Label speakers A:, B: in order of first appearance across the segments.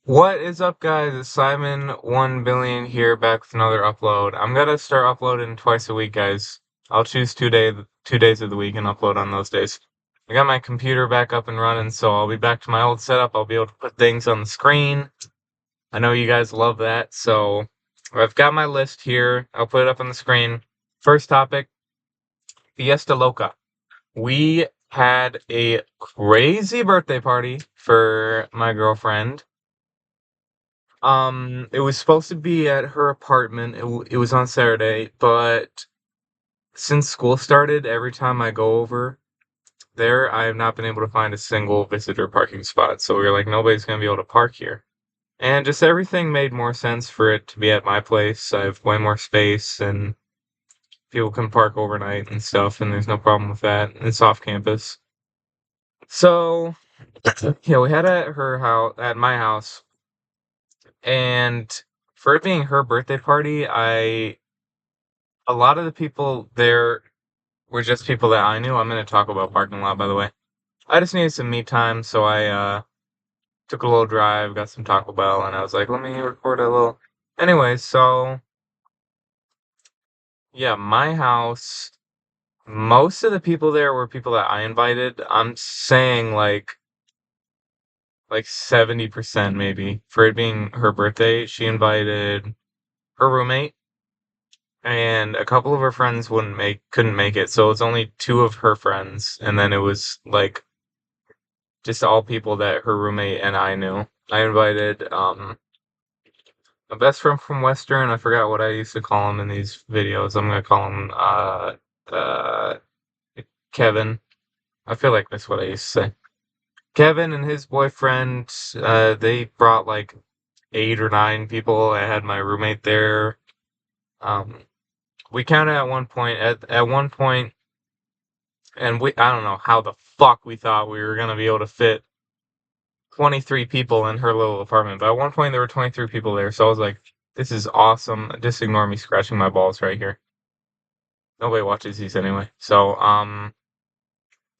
A: What is up, guys? It's Simon 1 billion here, back with another upload. I'm gonna start uploading twice a week, guys. I'll choose 2 days of the week and upload on those days. I got my computer back up and running, so I'll be back to my old setup. I'll be able to put things on the screen. I know you guys love that, so I've got my list here. I'll put it up on the screen. First topic, Fiesta Loca. We had a crazy birthday party for my girlfriend. It was supposed to be at her apartment. It was on Saturday, but since school started, every time I go over there, I have not been able to find a single visitor parking spot. So we were like, nobody's gonna be able to park here. And just everything made more sense for it to be at my place. I have way more space and people can park overnight and stuff, and there's no problem with that. It's off campus. So, yeah, we had it at her house, at my house, and for it being her birthday party, a lot of the people there were just people that I knew. I'm gonna talk about parking lot, by the way. I just needed some me time, so I took a little drive, got some Taco Bell, and I was like, let me record a little. Anyways, so yeah, my house. Most of the people there were people that I invited. I'm saying like 70% maybe. For it being her birthday, she invited her roommate and a couple of her friends couldn't make it, so it's only two of her friends, and then it was like just all people that her roommate and I knew. I invited a best friend from Western. I forgot what I used to call him in these videos. I'm gonna call him uh Kevin. I feel like that's what I used to say. Kevin and his boyfriend. They brought like 8 or 9 people. I had my roommate there. Um, we counted at one point. At one point, and we I don't know how the fuck we thought we were gonna be able to fit 23 people in her little apartment. But at one point there were 23 people there, so I was like, this is awesome. Just ignore me scratching my balls right here. Nobody watches these anyway. So,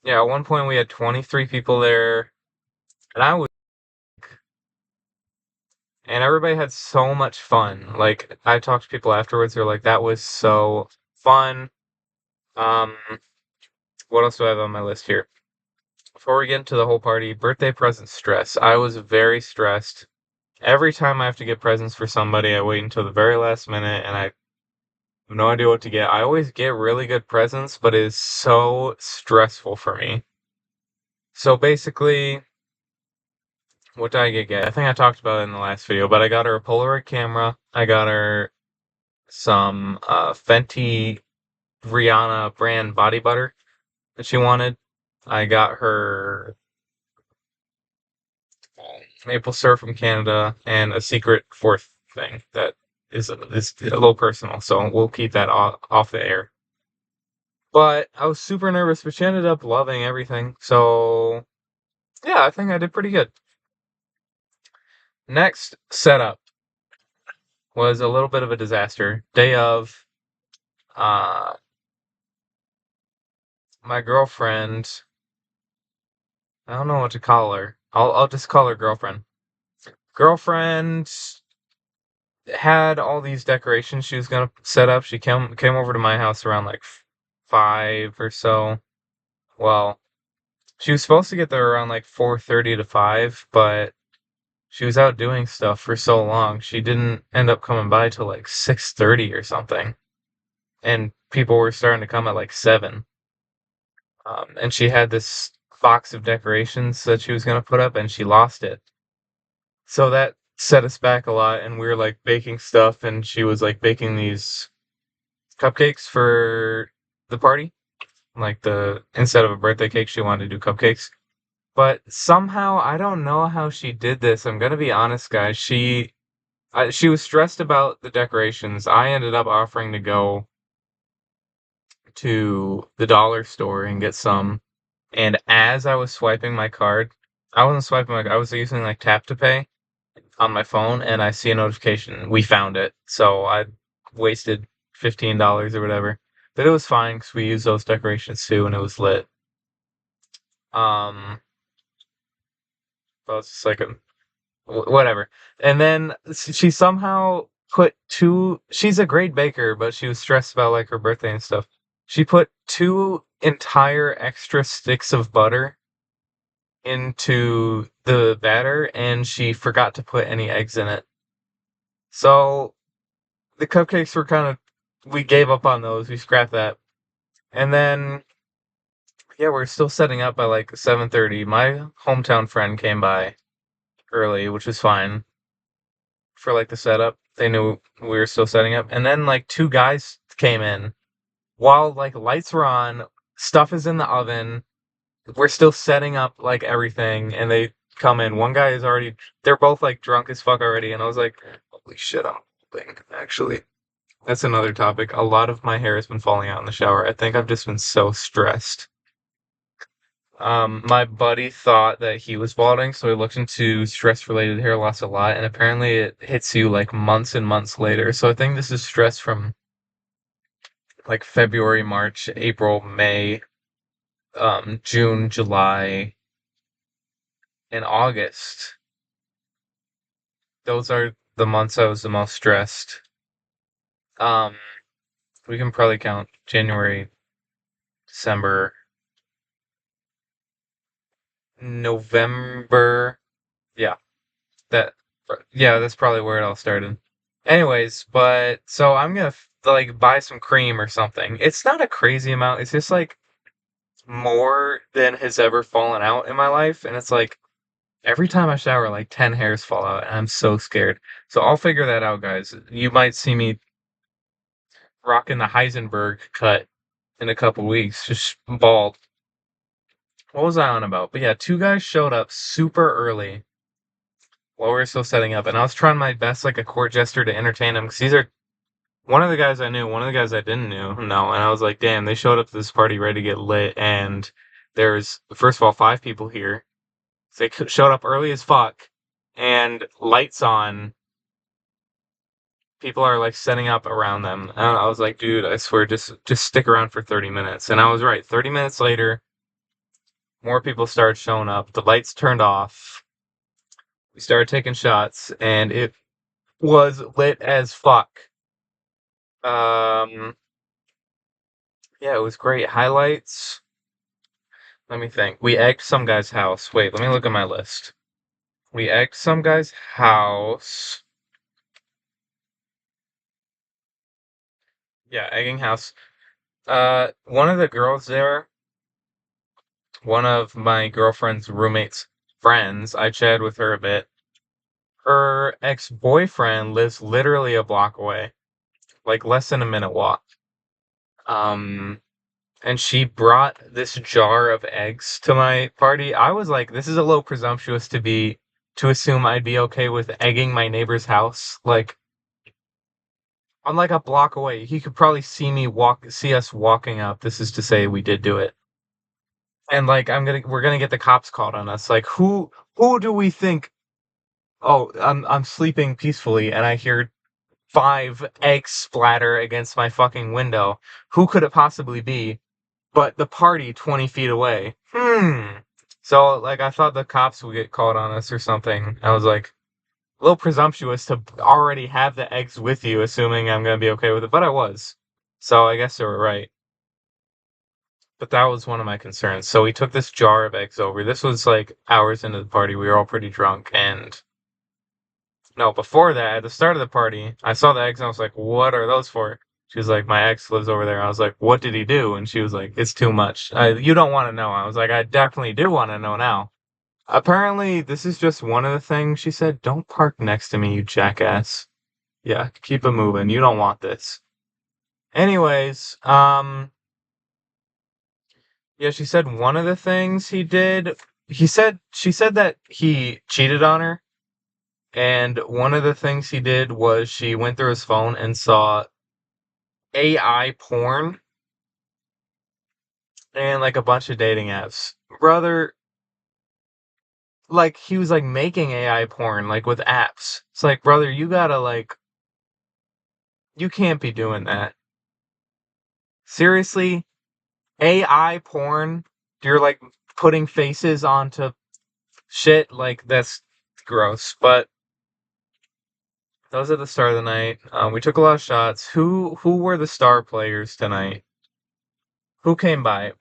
A: yeah, at one point we had 23 people there, and and everybody had so much fun. Like, I talked to people afterwards, they're like, that was so fun. Um, what else do I have on my list here? Before we get into the whole party, birthday present stress. I was very stressed. Every time I have to get presents for somebody, I wait until the very last minute and I have no idea what to get. I always get really good presents, but it is so stressful for me. So basically, what did I get? I think I talked about it in the last video, but I got her a Polaroid camera. I got her some Fenty Rihanna brand body butter that she wanted. I got her maple syrup from Canada and a secret fourth thing that is a little personal, so we'll keep that off the air. But I was super nervous, but she ended up loving everything. So yeah, I think I did pretty good. Next setup was a little bit of a disaster. Day of, uh, my girlfriend. I don't know what to call her. I'll just call her girlfriend. Girlfriend had all these decorations she was gonna set up. She came over to my house around like 5 or so. Well, she was supposed to get there around like 4:30 to 5, but she was out doing stuff for so long. She didn't end up coming by till like 6:30 or something. And people were starting to come at like 7. And she had this box of decorations that she was gonna put up and she lost it. So that set us back a lot, and we were like baking stuff, and she was like baking these cupcakes for the party. Like the instead of a birthday cake, she wanted to do cupcakes. But somehow I don't know how she did this. I'm gonna be honest, guys. She was stressed about the decorations. I ended up offering to go to the dollar store and get some. And as I was swiping my card, I wasn't swiping I was using like tap to pay on my phone, and I see a notification. We found it. So I wasted $15 or whatever. But it was fine because we used those decorations too, and it was lit. Um, but it's just like Whatever. And then she somehow put two. She's a great baker, but she was stressed about like her birthday and stuff. She put two entire extra sticks of butter into the batter, and she forgot to put any eggs in it. So the cupcakes were kind of. We gave up on those. We scrapped that. And then yeah, we're still setting up by like 7:30. My hometown friend came by early, which was fine for like the setup. They knew we were still setting up. And then like two guys came in while like lights were on, stuff is in the oven. We're still setting up like everything, and they come in. One guy is already. They're both like drunk as fuck already, and I was like, holy shit, I'm holding. Actually, that's another topic. A lot of my hair has been falling out in the shower. I think I've just been so stressed. My buddy thought that he was balding, so he looked into stress-related hair loss a lot, and apparently it hits you like months and months later. So I think this is stress from like February, March, April, May, June, July, and August. Those are the months I was the most stressed. Um, we can probably count January, December, November. Yeah, that. Yeah, that's probably where it all started. Anyways, but so I'm gonna like buy some cream or something. It's not a crazy amount. It's just like more than has ever fallen out in my life, and it's like every time I shower, like 10 hairs fall out, and I'm so scared. So I'll figure that out, guys. You might see me rocking the Heisenberg cut in a couple weeks, just bald. What was I on about? But yeah, two guys showed up super early while we were still setting up, and I was trying my best like a court jester to entertain them because these are one of the guys I knew, one of the guys I didn't know, and I was like, damn, they showed up to this party ready to get lit, and there's first of all 5 people here. So they showed up early as fuck, and lights on. People are like setting up around them. And I was like, dude, I swear, just stick around for 30 minutes. And I was right. 30 minutes later, more people started showing up. The lights turned off. We started taking shots, and it was lit as fuck. Um, yeah, it was great. Highlights. Let me think. We egged some guy's house. Wait, let me look at my list. We egged some guy's house. Yeah, egging house. One of the girls there, one of my girlfriend's roommate's friends, I chatted with her a bit. Her ex-boyfriend lives literally a block away, like less than a minute walk. Um, and she brought this jar of eggs to my party. I was like, this is a little presumptuous to assume I'd be okay with egging my neighbor's house. Like, I'm like a block away. He could probably see us walking up. This is to say we did do it. And like we're gonna get the cops called on us. Like who do we think? Oh, I'm sleeping peacefully and I hear 5 eggs splatter against my fucking window. Who could it possibly be but the party 20 feet away? So like I thought the cops would get called on us or something. I was like a little presumptuous to already have the eggs with you, assuming I'm gonna be okay with it, but I was. So I guess they were right. But that was one of my concerns. So we took this jar of eggs over. This was like hours into the party. We were all pretty drunk. And no, before that, at the start of the party, I saw the eggs and I was like, what are those for? She was like, my ex lives over there. I was like, what did he do? And she was like, it's too much. You don't want to know. I was like, I definitely do want to know now. Apparently, this is just one of the things she said. Don't park next to me, you jackass. Yeah, keep it moving. You don't want this. Anyways, yeah, she said one of the things he did, she said that he cheated on her, and one of the things he did was she went through his phone and saw AI porn and like a bunch of dating apps. Brother, like he was like making AI porn like with apps. It's like, brother, you gotta like you can't be doing that. Seriously? AI porn? You're like putting faces onto shit like that's gross. But that was at the start of the night. We took a lot of shots. Who were the star players tonight? Who came by?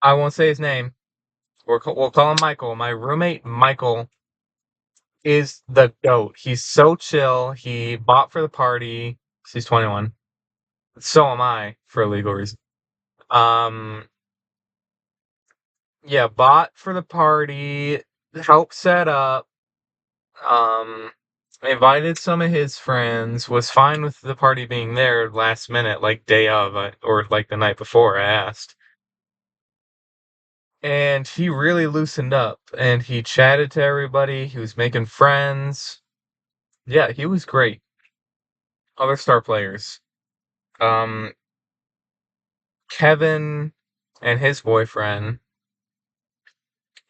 A: I won't say his name. We'll call him Michael. My roommate Michael is the goat. He's so chill. He bought for the party. 'Cause he's 21. So am I for a legal reason. Um, yeah, bought for the party, helped set up, um, invited some of his friends, was fine with the party being there last minute, like day of, or like the night before, I asked. And he really loosened up and he chatted to everybody. He was making friends. Yeah, he was great. Other star players. Um, Kevin and his boyfriend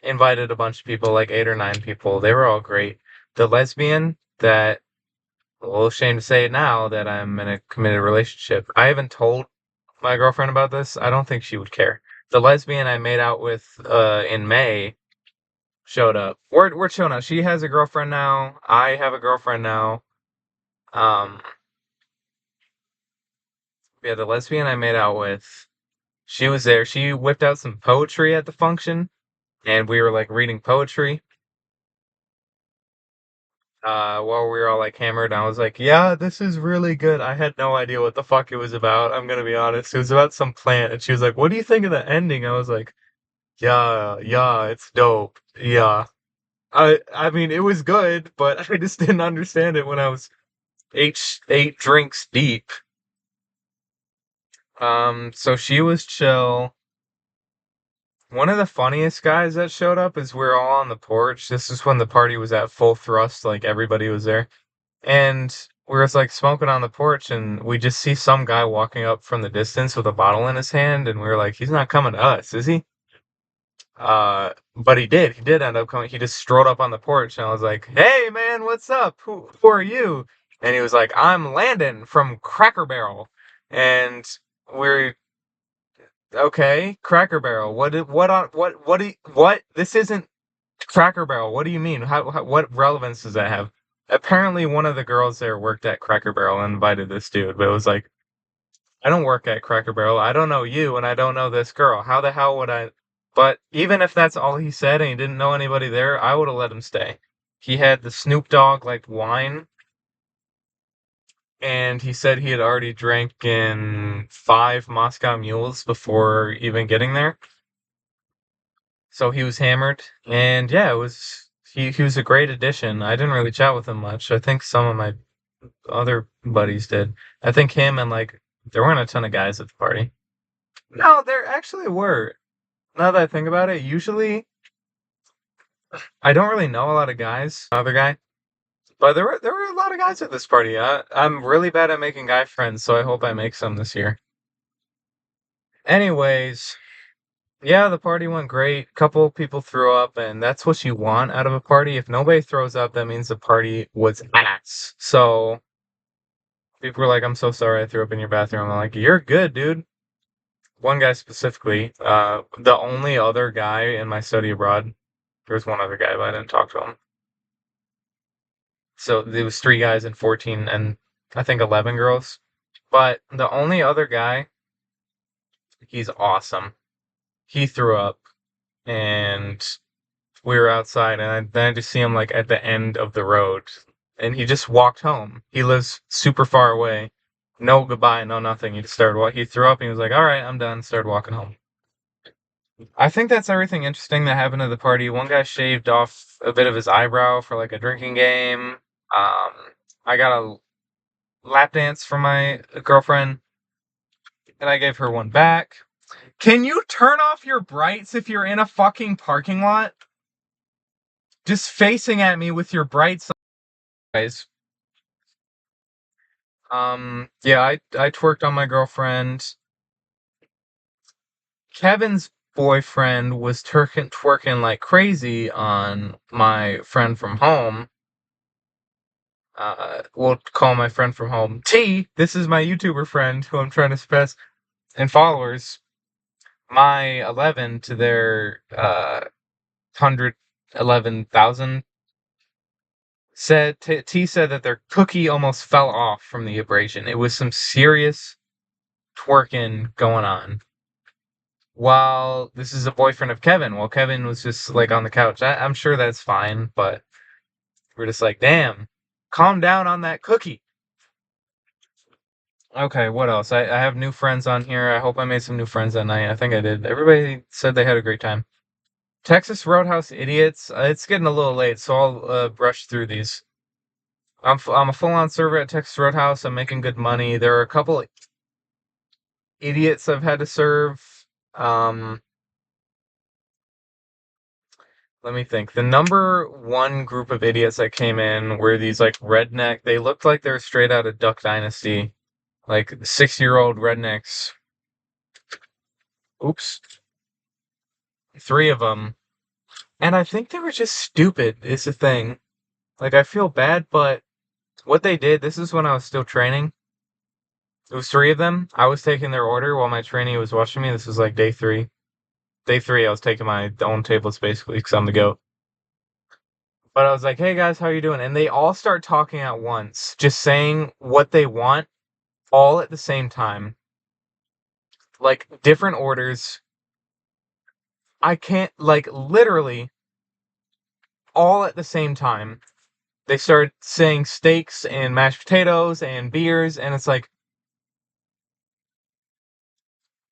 A: invited a bunch of people, like 8 or 9 people. They were all great. The lesbian that, a little ashamed to say it now, that I'm in a committed relationship. I haven't told my girlfriend about this. I don't think she would care. The lesbian I made out with in May showed up. We're chilling out. She has a girlfriend now. I have a girlfriend now. Um, yeah, the lesbian I made out with, she was there. She whipped out some poetry at the function, and we were like reading poetry. While we were all like hammered, and I was like, "Yeah, this is really good." I had no idea what the fuck it was about. I'm gonna be honest. It was about some plant, and she was like, "What do you think of the ending?" I was like, "Yeah, yeah, it's dope. Yeah." I mean, it was good, but I just didn't understand it when I was eight drinks deep. So she was chill. One of the funniest guys that showed up is we're all on the porch. This is when the party was at full thrust, like everybody was there. And we were like smoking on the porch, and we just see some guy walking up from the distance with a bottle in his hand, and we were like, he's not coming to us, is he? But he did. He did end up coming. He just strolled up on the porch, and I was like, "Hey, man, what's up? Who are you?" And he was like, "I'm Landon from Cracker Barrel." And we're okay, Cracker Barrel. What? This isn't Cracker Barrel. What do you mean? What relevance does that have? Apparently, one of the girls there worked at Cracker Barrel and invited this dude, but it was like, I don't work at Cracker Barrel. I don't know you, and I don't know this girl. How the hell would I? But even if that's all he said and he didn't know anybody there, I would have let him stay. He had the Snoop Dogg like wine, and he said he had already drank in 5 Moscow Mules before even getting there. So he was hammered, and yeah, it was he was a great addition. I didn't really chat with him much. I think some of my other buddies did. I think him and like there weren't a ton of guys at the party. No, there actually were. Now that I think about it, usually I don't really know a lot of guys. Other guy, but there were a lot of guys at this party. I'm really bad at making guy friends, so I hope I make some this year. Anyways, yeah, the party went great. Couple people threw up, and that's what you want out of a party. If nobody throws up, that means the party was ass. So people were like, "I'm so sorry I threw up in your bathroom." I'm like, "You're good, dude." One guy specifically, the only other guy in my study abroad. There was one other guy, but I didn't talk to him. So there was 3 guys and 14 and I think 11 girls. But the only other guy, he's awesome. He threw up and we were outside and then I just see him like at the end of the road and he just walked home. He lives super far away. No goodbye, no nothing. He just started he threw up and he was like, "All right, I'm done." Started walking home. I think that's everything interesting that happened at the party. One guy shaved off a bit of his eyebrow for like a drinking game. Um, I got a lap dance from my girlfriend, and I gave her one back. Can you turn off your brights if you're in a fucking parking lot? Just facing at me with your brights on, guys. Yeah, I twerked on my girlfriend. Kevin's boyfriend was twerking like crazy on my friend from home. We'll call my friend from home T. This is my YouTuber friend who I'm trying to suppress and followers. My 11 to their 111,000. T said that their cookie almost fell off from the abrasion. It was some serious twerking going on. While this is a boyfriend of Kevin, well, Kevin was just like on the couch. I'm sure that's fine, but we're just like, damn, calm down on that cookie. Okay, what else? I have new friends on here. I hope I made some new friends that night. I think I did. Everybody said they had a great time. Texas Roadhouse idiots. It's getting a little late, so I'll brush through these. I'm a full-on server at Texas Roadhouse. I'm making good money. There are a couple idiots I've had to serve. Um, Let me think. The number one group of idiots that came in were these like redneck. They looked like they were straight out of Duck Dynasty, like 6-year-old rednecks. Oops, three of them, and I think they were just stupid. Is the thing. Like I feel bad, but what they did. This is when I was still training. It was three of them. I was taking their order while my trainee was watching me. This was like day three. Day three, I was taking my own tablets basically because I'm the goat. But I was like, "Hey guys, how you doing?" And they all start talking at once, just saying what they want all at the same time. Like different orders. I can't like literally all at the same time. They start saying steaks and mashed potatoes and beers and it's like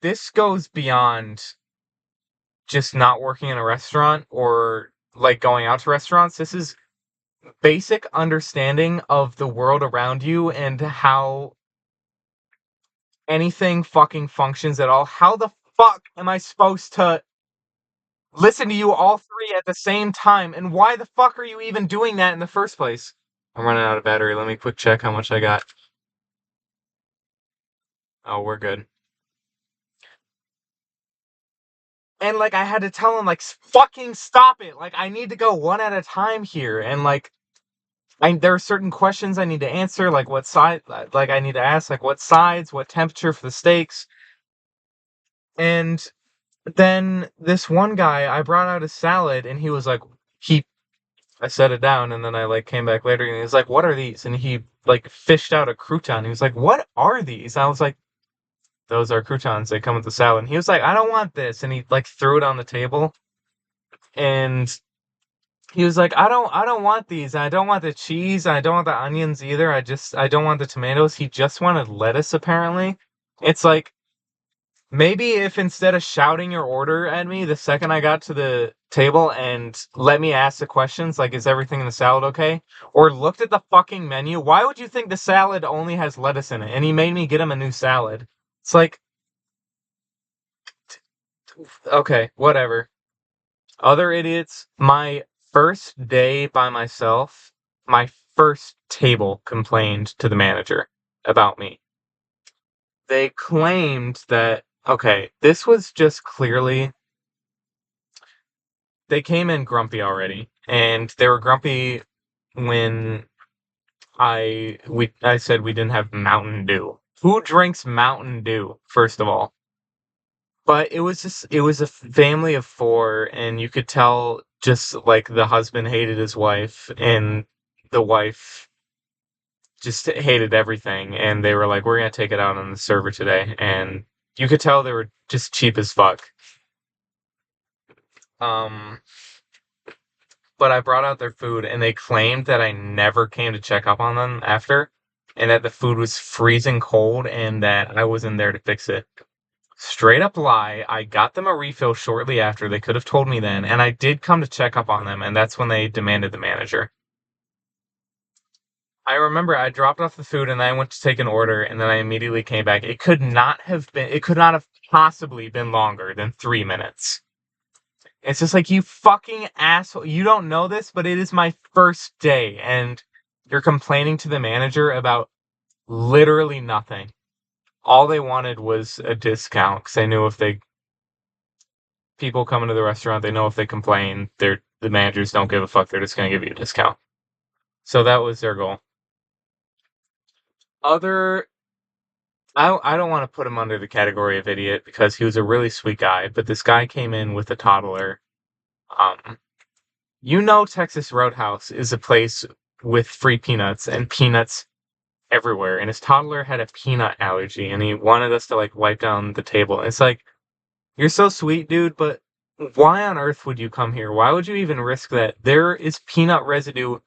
A: this goes beyond just not working in a restaurant or like going out to restaurants. This is basic understanding of the world around you and how anything fucking functions at all. How the fuck am I supposed to listen to you all three at the same time? And why the fuck are you even doing that in the first place? I'm running out of battery. Let me quick check how much I got. Oh, we're good. And like I had to tell him like fucking stop it. Like I need to go one at a time here. And like there are certain questions I need to answer, like what side like I need to ask like what sides, what temperature for the steaks. And then this one guy, I brought out a salad and he was like he I set it down and then I like came back later and he was like, "What are these?" And he like fished out a crouton. He was like, "What are these?" I was like, "Those are croutons. They come with the salad." And he was like, "I don't want this." And he like threw it on the table and he was like, I don't want these. I don't want the cheese. I don't want the onions either. I don't want the tomatoes." He just wanted lettuce apparently. It's like maybe if instead of shouting your order at me the second I got to the table and let me ask the questions, like, is everything in the salad okay? Or looked at the fucking menu, why would you think the salad only has lettuce in it? And he made me get him a new salad. It's like, okay, whatever. Other idiots, my first day by myself, my first table complained to the manager about me. They claimed that, okay, this was just clearly they came in grumpy already, and they were grumpy when I said we didn't have Mountain Dew. Who drinks Mountain Dew, first of all? But it was a family of four, and you could tell just like the husband hated his wife, and the wife just hated everything, and they were like, "We're gonna take it out on the server today," and you could tell they were just cheap as fuck. Um, but I brought out their food and they claimed that I never came to check up on them after and that the food was freezing cold and that I wasn't there to fix it. Straight up lie. I got them a refill shortly after. They could have told me then, and I did come to check up on them, and that's when they demanded the manager. I remember I dropped off the food and I went to take an order and then I immediately came back. It could not have possibly been longer than 3 minutes. It's just like, you fucking asshole. You don't know this, but it is my first day, and you're complaining to the manager about literally nothing. All they wanted was a discount, because they knew if they people come into the restaurant, they know if they complain, the managers don't give a fuck. They're just gonna give you a discount. So that was their goal. Other, I don't want to put him under the category of idiot because he was a really sweet guy, but this guy came in with a toddler. Um, Texas Roadhouse is a place with free peanuts and peanuts everywhere. And his toddler had a peanut allergy and he wanted us to like wipe down the table. And it's like, you're so sweet, dude, but why on earth would you come here? Why would you even risk that? There is peanut residue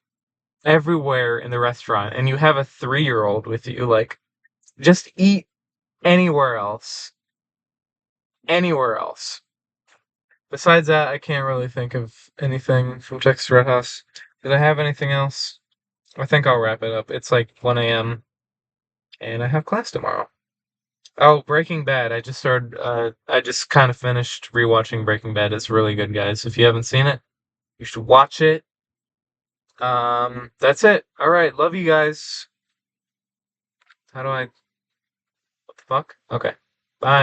A: everywhere in the restaurant and you have a 3-year-old with you. Like, just eat anywhere else. Anywhere else. Besides that, I can't really think of anything from Texas Roadhouse. Did I have anything else? I think I'll wrap it up. It's like 1 a.m. and I have class tomorrow. Oh, Breaking Bad. I just kind of finished rewatching Breaking Bad. It's really good, guys. If you haven't seen it, you should watch it. That's it. All right. Love you guys. How do I, what the fuck? Okay. Bye.